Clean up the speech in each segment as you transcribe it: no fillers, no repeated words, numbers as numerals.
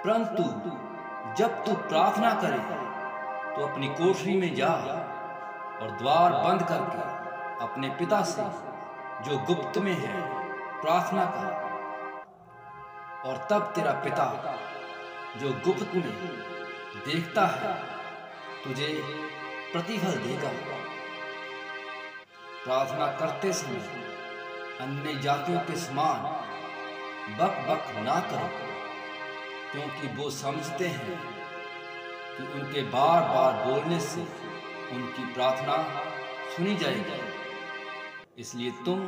परंतु जब तू प्रार्थना करे तो अपनी कोठरी में जा और द्वार बंद करके अपने पिता से जो गुप्त में है प्रार्थना कर, और तब तेरा पिता जो गुप्त में देखता है तुझे प्रतिफल देगा। प्रार्थना करते समय अन्य जातियों के समान बक बक ना करो, क्योंकि वो समझते हैं कि उनके बार बार बोलने से उनकी प्रार्थना सुनी जाएगी। इसलिए तुम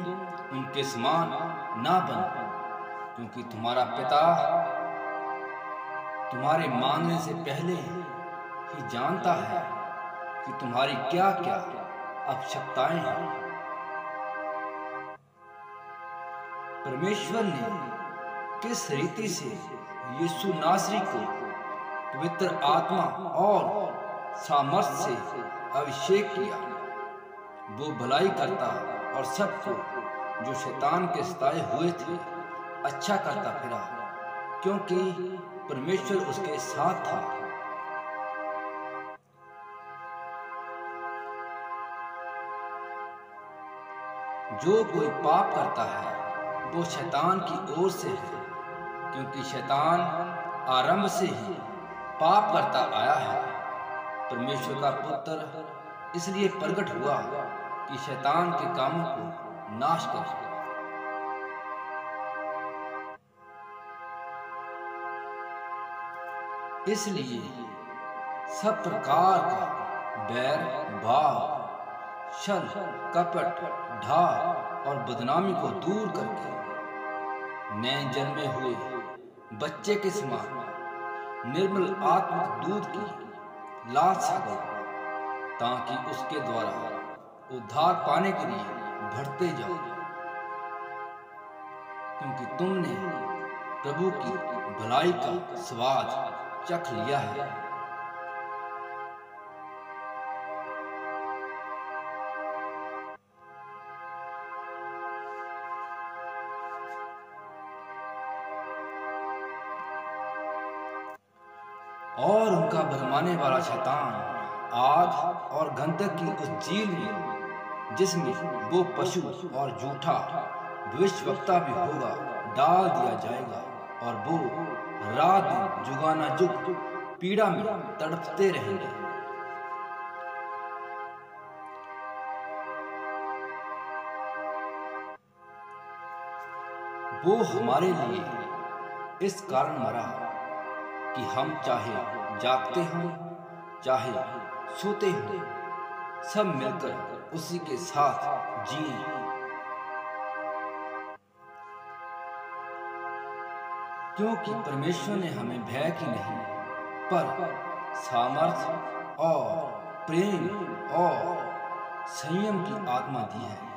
उनके समान ना बनो, क्योंकि तुम्हारा पिता तुम्हारे मांगने से पहले ही जानता है कि तुम्हारी क्या क्या आवश्यकताएं हैं। परमेश्वर ने किस रीति से यीशु नासरी को पवित्र आत्मा और सामर्थ से अभिषेक किया, वो भलाई करता और सबको जो शैतान के सताए हुए थे अच्छा करता फिरा, क्योंकि परमेश्वर उसके साथ था। जो कोई पाप करता है वो शैतान की ओर से है, क्योंकि शैतान आरंभ से ही पाप करता आया है। परमेश्वर का पुत्र इसलिए प्रकट हुआ कि शैतान के कामों को नाश करे। इसलिए सब प्रकार का बैर, भाव, छल, कपट, ढाल और बदनामी को दूर करके नए जन्मे हुए बच्चे के समान निर्मल आत्मिक दूध की लालसा करो, ताकि उसके द्वारा उद्धार पाने के लिए बढ़ते जाओ, क्योंकि तुमने प्रभु की भलाई का स्वाद चख लिया है। और उनका भरमाने वाला शैतान आग और गंधक की उस झील में, जिसमें वो पशु और झूठा भविष्यवक्ता भी होगा, डाल दिया जाएगा, और वो रात दिन जुगाना जुग पीड़ा में तड़पते रहेंगे। वो हमारे लिए इस कारण मरा कि हम चाहे जागते हों चाहे सोते हों, सब मिलकर उसी के साथ जिए। क्योंकि परमेश्वर ने हमें भय की नहीं पर सामर्थ्य और प्रेम और संयम की आत्मा दी है।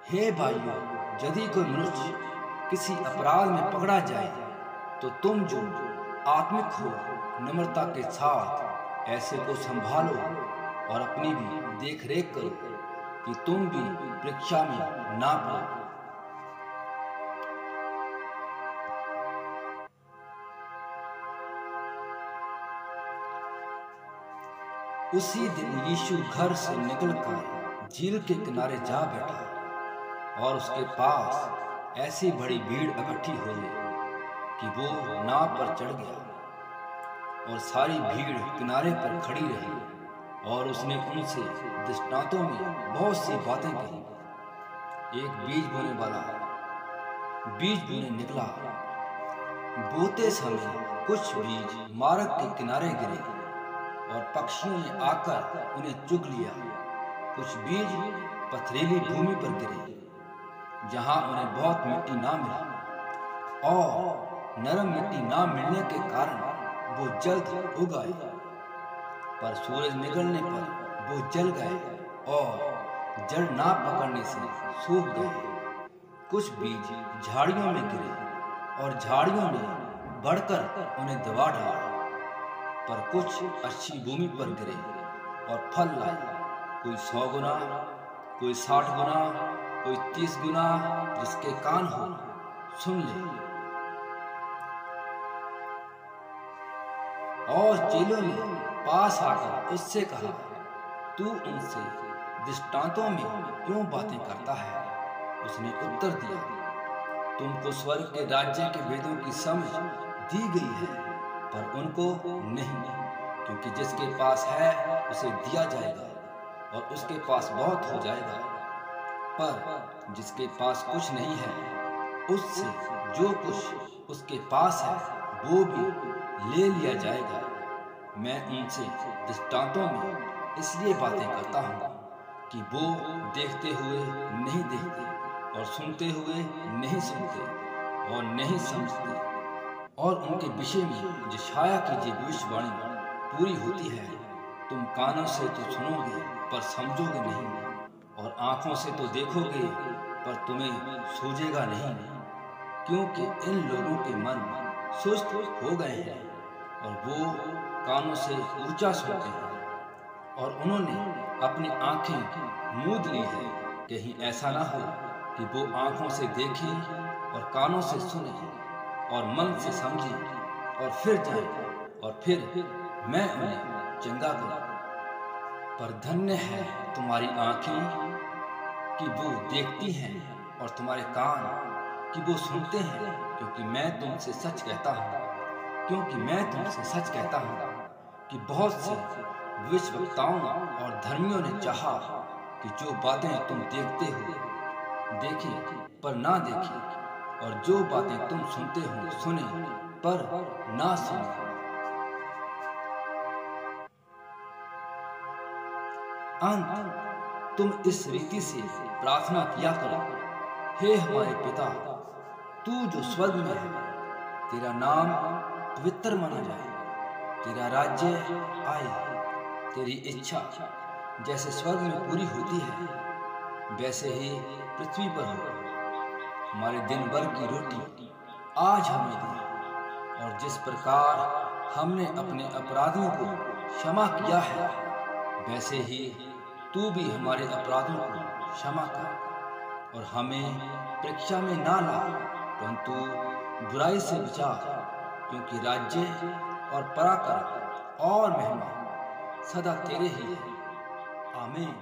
हे भाइयों, यदि कोई मनुष्य किसी अपराध में पकड़ा जाए तो तुम जो आत्मिक हो नम्रता के साथ ऐसे को संभालो और अपनी भी देख रेख करो कि तुम भी परीक्षा में ना पड़ो। उसी दिन यीशु घर से निकलकर झील के किनारे जा बैठा और उसके पास ऐसी बड़ी भीड़ इकट्ठी हो गई कि वो नाव पर चढ़ गया और सारी भीड़ किनारे पर खड़ी रही, और उसने उनसे दृष्टांतों में बहुत सी बातें कही। एक बीज बोने वाला बीज बोने निकला। बोते समय कुछ बीज मार्ग के किनारे गिरे और पक्षियों ने आकर उन्हें चुग लिया। कुछ बीज पथरीली भूमि पर गिरे जहां उन्हें बहुत मिट्टी ना मिली, और नरम मिट्टी ना मिलने के कारण वो जल्द उग आए, पर सूरज निकलने पर वो जल गए और जड़ ना पकड़ने से सूख गए। कुछ बीज झाड़ियों में गिरे और झाड़ियों ने बढ़कर उन्हें दबा डाला, पर कुछ अच्छी भूमि पर गिरे और फल लाए, कोई 100 गुना, कोई 60 गुना, कोई 30 गुना, जिसके कान हो सुन ले। और चेलों ने पास आकर उससे कहा, तू उनसे दृष्टांतों में क्यों बातें करता है? उसने उत्तर दिया, तुमको स्वर्ग के राज्य के वेदों की समझ दी गई है, पर उनको नहीं, क्योंकि जिसके पास है उसे दिया जाएगा और उसके पास बहुत हो जाएगा, पर जिसके पास कुछ नहीं है उससे जो कुछ उसके पास है वो भी ले लिया जाएगा। मैं उनसे दृष्टांतों में इसलिए बातें करता हूँ कि वो देखते हुए नहीं देखते और सुनते हुए नहीं सुनते और नहीं समझते, और उनके विषय में यशायाह की भविष्यवाणी पूरी होती है, तुम कानों से तो सुनोगे पर समझोगे नहीं, और आंखों से तो देखोगे पर तुम्हें सूझेगा नहीं, क्योंकि इन लोगों के मन सुस्त हो गए हैं और वो कानों से ऊंचा सुनते हैं, और उन्होंने अपनी आंखें मूंद ली है, कहीं ऐसा ना हो कि वो आंखों से देखें और कानों से सुने और मन से समझें और फिर जाएं और फिर मैं उन्हें चंगा करूं। पर धन्य है तुम्हारी आंखें कि वो देखती हैं और तुम्हारे कान कि वो सुनते हैं, क्योंकि मैं तुमसे सच कहता हूँ कि बहुत से भविष्यवक्ताओं और धर्मियों ने चाहा कि जो बातें तुम देखते हो देखें पर ना देखें, और जो बातें तुम सुनते हो सुने पर ना सुने। अंत तुम इस रीति से प्रार्थना किया करो, हे हमारे पिता, तू जो स्वर्ग में है, तेरा नाम पवित्र माना जाए, तेरा राज्य आए, तेरी इच्छा जैसे स्वर्ग में पूरी होती है वैसे ही पृथ्वी पर हो। हमारे दिन भर की रोटी आज हमें दे, और जिस प्रकार हमने अपने अपराधियों को क्षमा किया है वैसे ही तू भी हमारे अपराधों को क्षमा कर, और हमें परीक्षा में ना ला, परंतु बुराई से बचा, क्योंकि राज्य और पराक्रम और महिमा सदा तेरे ही है। आमीन।